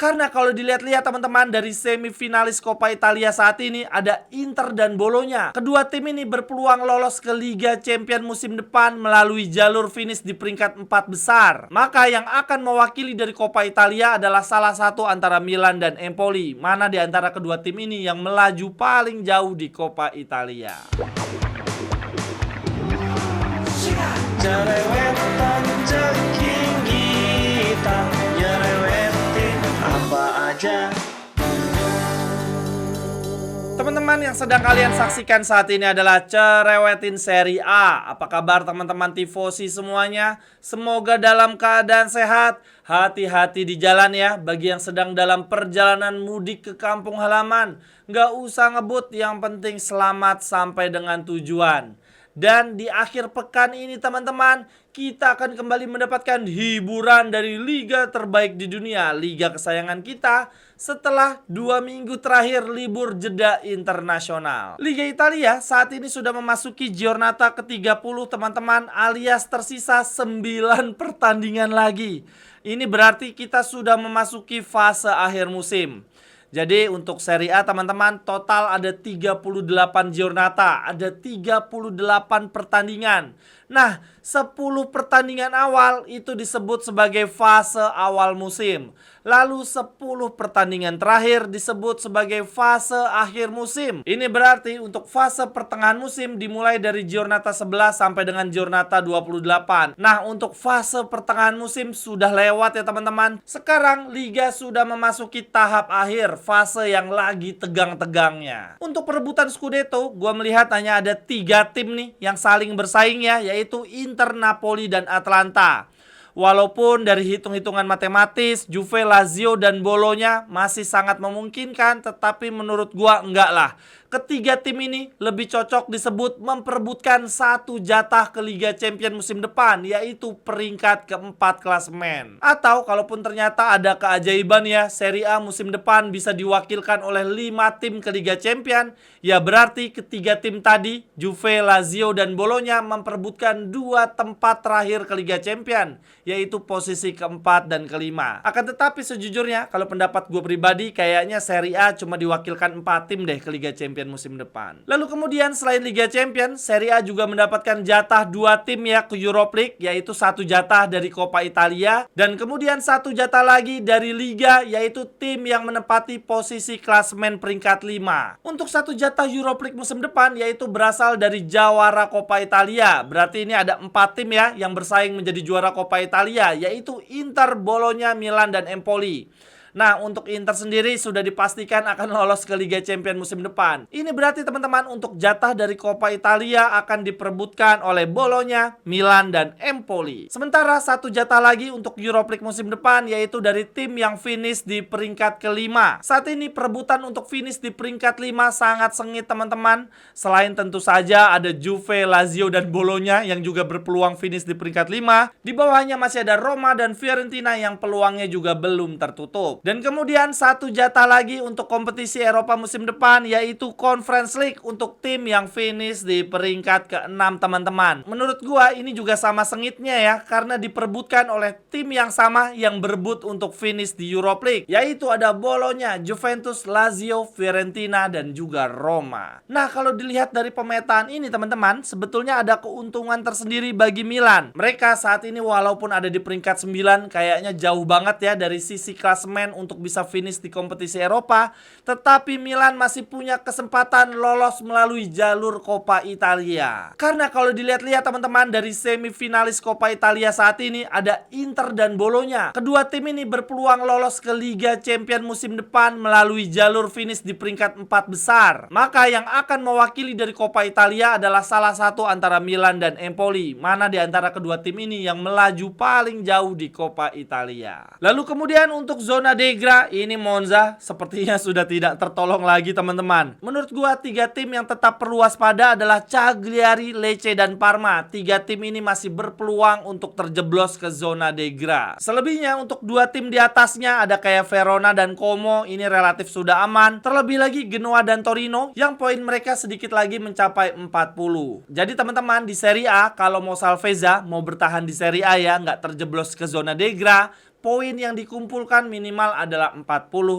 Karena kalau dilihat-lihat teman-teman, dari semifinalis Coppa Italia saat ini ada Inter dan Bolonya. Kedua tim ini berpeluang lolos ke Liga Champions musim depan melalui jalur finish di peringkat 4 besar. Maka yang akan mewakili dari Coppa Italia adalah salah satu antara Milan dan Empoli. Mana di antara kedua tim ini yang melaju paling jauh di Coppa Italia? Jerewetan ceking kita, nyerewetin apa aja. Teman-teman, yang sedang kalian saksikan saat ini adalah Cerewetin Serie A. Apa kabar teman-teman tifosi semuanya? Semoga dalam keadaan sehat. Hati-hati di jalan ya, bagi yang sedang dalam perjalanan mudik ke kampung halaman. Nggak usah ngebut, yang penting selamat sampai dengan tujuan. Dan di akhir pekan ini teman-teman, kita akan kembali mendapatkan hiburan dari liga terbaik di dunia, liga kesayangan kita, setelah 2 minggu terakhir libur jeda internasional. Liga Italia saat ini sudah memasuki giornata ke-30 teman-teman, alias tersisa 9 pertandingan lagi. Ini berarti kita sudah memasuki fase akhir musim. Jadi untuk Serie A teman-teman, total ada 38 giornata, ada 38 pertandingan. Nah, 10 pertandingan awal itu disebut sebagai fase awal musim. Lalu 10 pertandingan terakhir disebut sebagai fase akhir musim. Ini berarti untuk fase pertengahan musim dimulai dari giornata 11 sampai dengan giornata 28. Nah, untuk fase pertengahan musim sudah lewat ya teman-teman. Sekarang Liga sudah memasuki tahap akhir, fase yang lagi tegang-tegangnya. Untuk perebutan Scudetto, gue melihat hanya ada 3 tim nih yang saling bersaing ya, yaitu Inter, Napoli, dan Atalanta. Walaupun dari hitung-hitungan matematis, Juve, Lazio, dan Bolonya masih sangat memungkinkan, tetapi menurut gua enggak lah. Ketiga tim ini lebih cocok disebut memperebutkan satu jatah ke Liga Champions musim depan, yaitu peringkat keempat klasemen. Atau kalaupun ternyata ada keajaiban ya, Serie A musim depan bisa diwakilkan oleh 5 tim ke Liga Champions, ya berarti ketiga tim tadi, Juve, Lazio, dan Bolonya memperebutkan 2 tempat terakhir ke Liga Champions, yaitu posisi keempat dan kelima. Akan tetapi sejujurnya, kalau pendapat gue pribadi, kayaknya Serie A cuma diwakilkan 4 tim deh ke Liga Champions musim depan. Lalu kemudian selain Liga Champions, Serie A juga mendapatkan jatah 2 tim ya ke Europa League, yaitu 1 jatah dari Coppa Italia, dan kemudian 1 jatah lagi dari Liga, yaitu tim yang menempati posisi klasemen peringkat 5. Untuk 1 jatah Europa League musim depan, yaitu berasal dari jawara Coppa Italia. Berarti ini ada 4 tim ya yang bersaing menjadi juara Coppa Italia, yaitu Inter, Bologna, Milan, dan Empoli. Nah, untuk Inter sendiri sudah dipastikan akan lolos ke Liga Champions musim depan. Ini berarti teman-teman, untuk jatah dari Coppa Italia akan diperebutkan oleh Bologna, Milan, dan Empoli. Sementara 1 jatah lagi untuk Europa League musim depan, yaitu dari tim yang finish di peringkat kelima. Saat ini perebutan untuk finish di peringkat 5 sangat sengit teman-teman. Selain tentu saja ada Juve, Lazio, dan Bologna yang juga berpeluang finish di peringkat 5. Di bawahnya masih ada Roma dan Fiorentina yang peluangnya juga belum tertutup. Dan kemudian 1 jatah lagi untuk kompetisi Eropa musim depan, yaitu Conference League untuk tim yang finish di peringkat ke-6 teman-teman. Menurut gua ini juga sama sengitnya ya, karena diperebutkan oleh tim yang sama yang berebut untuk finish di Europa League, yaitu ada Bologna, Juventus, Lazio, Fiorentina, dan juga Roma. Nah, kalau dilihat dari pemetaan ini teman-teman, sebetulnya ada keuntungan tersendiri bagi Milan. Mereka saat ini walaupun ada di peringkat 9, kayaknya jauh banget ya dari sisi klasemen untuk bisa finish di kompetisi Eropa, tetapi Milan masih punya kesempatan lolos melalui jalur Coppa Italia. Karena kalau dilihat-lihat teman-teman, dari semifinalis Coppa Italia saat ini ada Inter dan Bolonya. Kedua tim ini berpeluang lolos ke Liga Champions musim depan melalui jalur finish di peringkat 4 besar. Maka yang akan mewakili dari Coppa Italia adalah salah satu antara Milan dan Empoli. Mana di antara kedua tim ini yang melaju paling jauh di Coppa Italia. Lalu kemudian untuk zona Degra, ini Monza sepertinya sudah tidak tertolong lagi teman-teman. Menurut gua 3 tim yang tetap perlu waspada adalah Cagliari, Lecce, dan Parma. 3 tim ini masih berpeluang untuk terjeblos ke zona Degra. Selebihnya untuk 2 tim di atasnya ada kayak Verona dan Como, ini relatif sudah aman. Terlebih lagi Genoa dan Torino yang poin mereka sedikit lagi mencapai 40. Jadi teman-teman, di Serie A kalau mau salvezza, mau bertahan di Serie A ya, nggak terjeblos ke zona Degra, poin yang dikumpulkan minimal adalah 40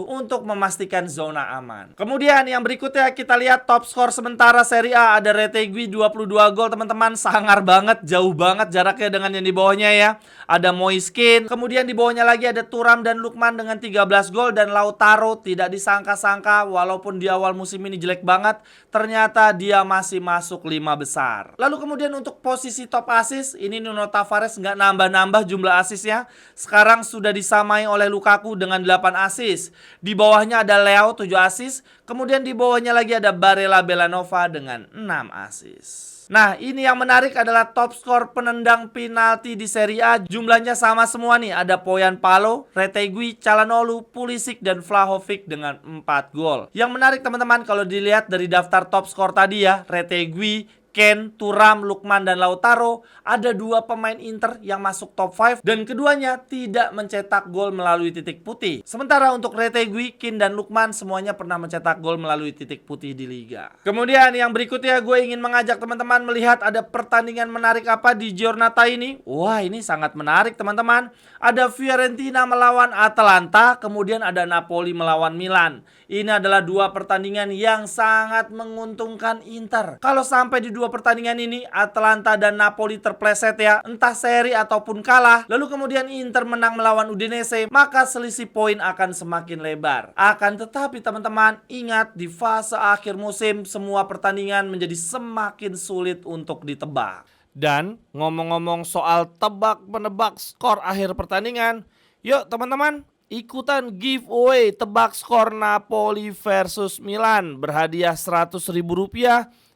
untuk memastikan zona aman. Kemudian yang berikutnya kita lihat top skor sementara Serie A, ada Retegui 22 gol teman-teman, sangar banget, jauh banget jaraknya dengan yang di bawahnya ya. Ada Moiskin, kemudian di bawahnya lagi ada Thuram dan Lukman dengan 13 gol, dan Lautaro tidak disangka-sangka walaupun di awal musim ini jelek banget, ternyata dia masih masuk 5 besar. Lalu kemudian untuk posisi top assist, ini Nuno Tavares nggak nambah-nambah jumlah assistnya. Sekarang sudah disamai oleh Lukaku dengan 8 assist. Di bawahnya ada Leo 7 assist. Kemudian di bawahnya lagi ada Barella Belanova dengan 6 assist. Nah, ini yang menarik adalah top skor penendang penalti di Serie A. Jumlahnya sama semua nih. Ada Poyan Palo, Retegui, Calhanoglu, Pulisic, dan Vlahovic dengan 4 gol. Yang menarik teman-teman kalau dilihat dari daftar top skor tadi ya, Retegui, Ken, Thuram, Lukman, dan Lautaro, ada 2 pemain Inter yang masuk top 5 dan keduanya tidak mencetak gol melalui titik putih. Sementara untuk Retegui, Ken, dan Lukman semuanya pernah mencetak gol melalui titik putih di Liga. Kemudian yang berikutnya gue ingin mengajak teman-teman melihat ada pertandingan menarik apa di Giornata ini. Wah, ini sangat menarik teman-teman. Ada Fiorentina melawan Atalanta, kemudian ada Napoli melawan Milan. Ini adalah 2 pertandingan yang sangat menguntungkan Inter. Kalau sampai di 2 pertandingan ini Atalanta dan Napoli terpleset ya, entah seri ataupun kalah, lalu kemudian Inter menang melawan Udinese, maka selisih poin akan semakin lebar. Akan tetapi teman-teman, ingat di fase akhir musim semua pertandingan menjadi semakin sulit untuk ditebak. Dan ngomong-ngomong soal tebak-menebak skor akhir pertandingan, yuk teman-teman, ikutan giveaway tebak skor Napoli versus Milan berhadiah Rp100.000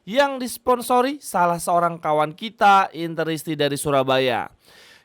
yang disponsori salah seorang kawan kita, Interisti dari Surabaya.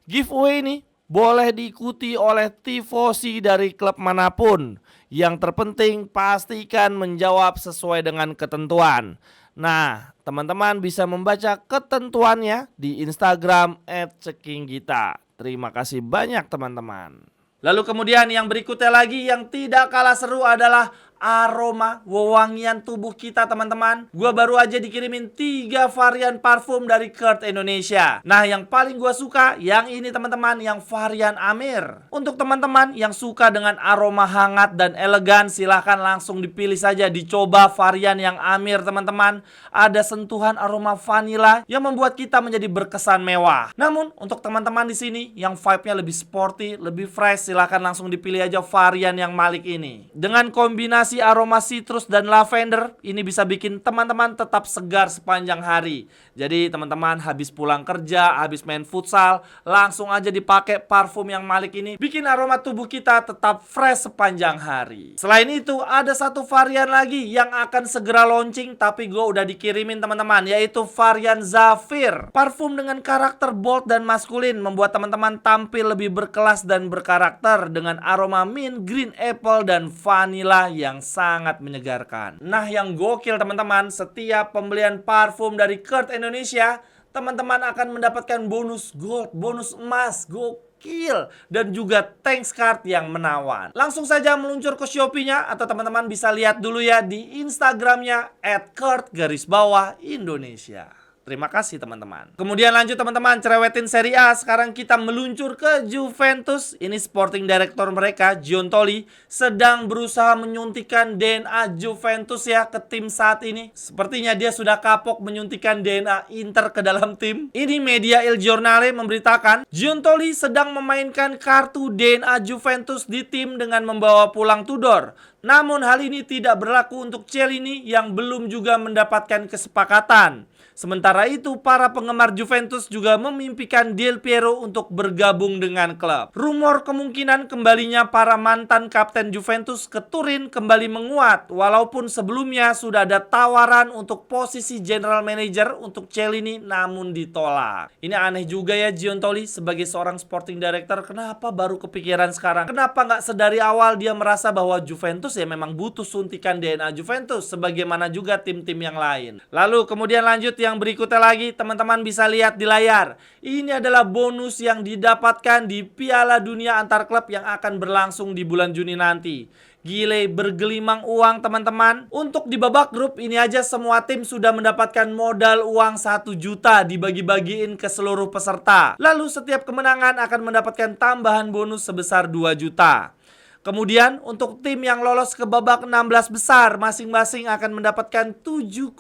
Giveaway ini boleh diikuti oleh tifosi dari klub manapun. Yang terpenting pastikan menjawab sesuai dengan ketentuan. Nah, teman-teman bisa membaca ketentuannya di Instagram @cekinggita. Terima kasih banyak teman-teman. Lalu kemudian yang berikutnya lagi yang tidak kalah seru adalah aroma wewangian tubuh kita teman-teman. Gua baru aja dikirimin 3 varian parfum dari Kurt Indonesia. Nah, yang paling gua suka yang ini teman-teman, yang varian Amir. Untuk teman-teman yang suka dengan aroma hangat dan elegan, silahkan langsung dipilih saja, dicoba varian yang Amir teman-teman. Ada sentuhan aroma vanila yang membuat kita menjadi berkesan mewah. Namun untuk teman-teman di sini yang vibe-nya lebih sporty, lebih fresh, silahkan langsung dipilih aja varian yang Malik ini. Dengan kombinasi aroma citrus dan lavender, ini bisa bikin teman-teman tetap segar sepanjang hari. Jadi teman-teman habis pulang kerja, habis main futsal, langsung aja dipakai parfum yang Malik ini, bikin aroma tubuh kita tetap fresh sepanjang hari. Selain itu ada satu varian lagi yang akan segera launching, tapi gue udah dikirimin teman-teman, yaitu varian Zafir. Parfum dengan karakter bold dan maskulin, membuat teman-teman tampil lebih berkelas dan berkarakter dengan aroma mint, green apple, dan vanilla yang sangat menyegarkan. Nah, yang gokil teman-teman, setiap pembelian parfum dari Kurt Indonesia, teman-teman akan mendapatkan bonus gold, bonus emas, gokil, dan juga thanks card yang menawan. Langsung saja meluncur ke Shopee-nya, atau teman-teman bisa lihat dulu ya di Instagramnya @kurt_Indonesia. Terima kasih teman-teman. Kemudian lanjut teman-teman, cerewetin Serie A. Sekarang kita meluncur ke Juventus. Ini sporting director mereka, Giuntoli, sedang berusaha menyuntikkan DNA Juventus ya ke tim saat ini. Sepertinya dia sudah kapok menyuntikkan DNA Inter ke dalam tim. Ini media Il Giornale memberitakan, Giuntoli sedang memainkan kartu DNA Juventus di tim dengan membawa pulang Tudor. Namun hal ini tidak berlaku untuk Chiellini yang belum juga mendapatkan kesepakatan. Sementara itu, para penggemar Juventus juga memimpikan Del Piero untuk bergabung dengan klub. Rumor kemungkinan kembalinya para mantan kapten Juventus ke Turin kembali menguat, walaupun sebelumnya sudah ada tawaran untuk posisi general manager untuk Chiellini namun ditolak. Ini aneh juga ya Giuntoli sebagai seorang sporting director, kenapa baru kepikiran sekarang? Kenapa nggak sedari awal dia merasa bahwa Juventus ya memang butuh suntikan DNA Juventus sebagaimana juga tim-tim yang lain. Lalu kemudian lanjut yang berikutnya lagi, teman-teman bisa lihat di layar. Ini adalah bonus yang didapatkan di Piala Dunia antar klub yang akan berlangsung di bulan Juni nanti. gile bergelimang uang teman-teman. Untuk di babak grup ini aja semua tim sudah mendapatkan modal uang 1 juta dibagi-bagiin ke seluruh peserta. Lalu setiap kemenangan akan mendapatkan tambahan bonus sebesar 2 juta. Kemudian untuk tim yang lolos ke babak 16 besar masing-masing akan mendapatkan 7,5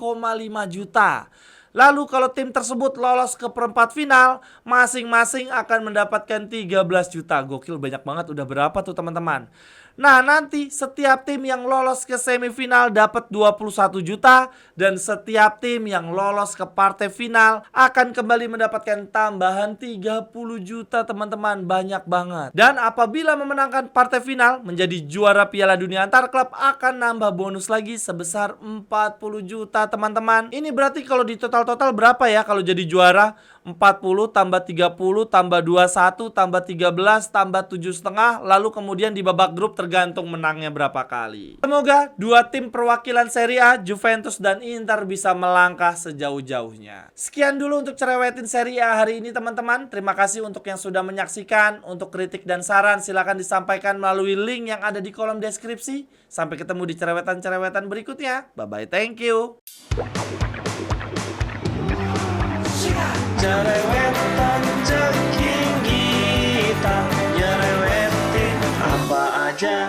juta. Lalu kalau tim tersebut lolos ke perempat final, masing-masing akan mendapatkan 13 juta. Gokil, banyak banget. Udah berapa tuh teman-teman? Nah, nanti setiap tim yang lolos ke semifinal dapat 21 juta. Dan setiap tim yang lolos ke partai final akan kembali mendapatkan tambahan 30 juta teman-teman. Banyak banget. Dan apabila memenangkan partai final menjadi juara Piala Dunia antar klub akan nambah bonus lagi sebesar 40 juta teman-teman. Ini berarti kalau di total berapa ya kalau jadi juara? 40 tambah 30 tambah 21 tambah 13 tambah 7,5, lalu kemudian di babak grup tergantung menangnya berapa kali. Semoga dua tim perwakilan Serie A, Juventus dan Inter bisa melangkah sejauh-jauhnya. Sekian dulu untuk cerewetin Serie A hari ini teman-teman. Terima kasih untuk yang sudah menyaksikan. Untuk kritik dan saran silahkan disampaikan melalui link yang ada di kolom deskripsi. Sampai ketemu di cerewetan-cerewetan berikutnya. Bye-bye, thank you. Cerewetan ceking kita, nyerewetin apa aja.